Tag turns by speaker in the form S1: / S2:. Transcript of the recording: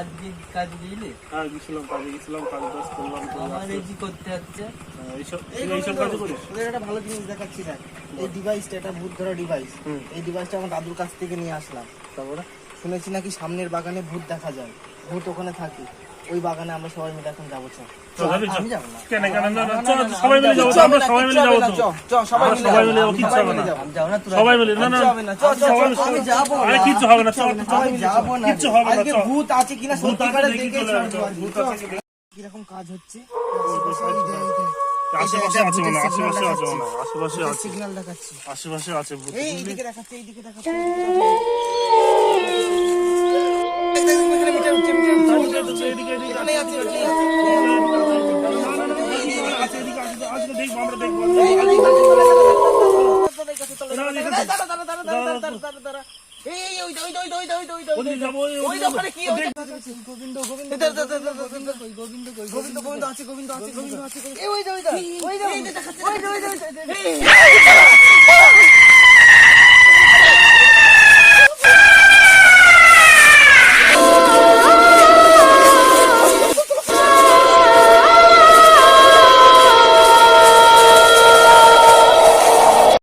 S1: আজকে কাজে গেলে?
S2: হ্যাঁ গেছিলাম, কাজে গেছিলাম, কাজ টাজ করলাম।
S1: আমার এই কি করতে হচ্ছে?
S2: এইসব কাজ করিস?
S3: তোদের একটা ভালো জিনিস দেখাচ্ছি দেখ, এই ডিভাইসটা, এটা ভূত ধরা ডিভাইস। এই ডিভাইসটা আমার দাদুর কাছ থেকে নিয়ে আসলাম। তারপরে শুনেছি নাকি সামনের বাগানে ভূত দেখা যায়, ভূত ওখানে থাকে। ওই বাগানে আমরা সবাই মিলে এখন যাবো। আমি যাবো না।
S2: কেন সবাই মিলে যাবো, আমরা সবাই মিলে যাবো তো।
S3: সবাই
S2: মিলে যাবো, কিচ্ছু হবে না।
S1: আমি যাবো না, তোরা
S2: সবাই মিলে, না না
S3: আমি যাবো না।
S2: আরে কিচ্ছু হবে না,
S3: আমি যাবো না।
S2: কিচ্ছু হবে না।
S3: আজকে ভূত আছে কিনা
S2: ভূত আছে
S3: সত্যিকারে
S2: দেখি
S3: দেখে
S2: চলে
S3: ছাড়বো।
S2: আসবো। ভূত আছে কিনা?
S3: কিরকম কাজ হচ্ছে
S2: আশেপাশে আছে মনে হয়, আশেপাশে আছে মনে হয়, আশেপাশে আছে,
S3: সিগন্যাল দেখাচ্ছি।
S2: আশেপাশে আছে ভূত।
S3: এইদিকে দেখাচ্ছে, এইদিকে দেখাচ্ছে। এখানেই আছে, এখানেই আছে। এই ওই ওখানে কি গোবিন্দ গোবিন্দ গোবিন্দ আছে, গোবিন্দ আছে, গোবিন্দ আছে। এই ওই দেখাচ্ছে।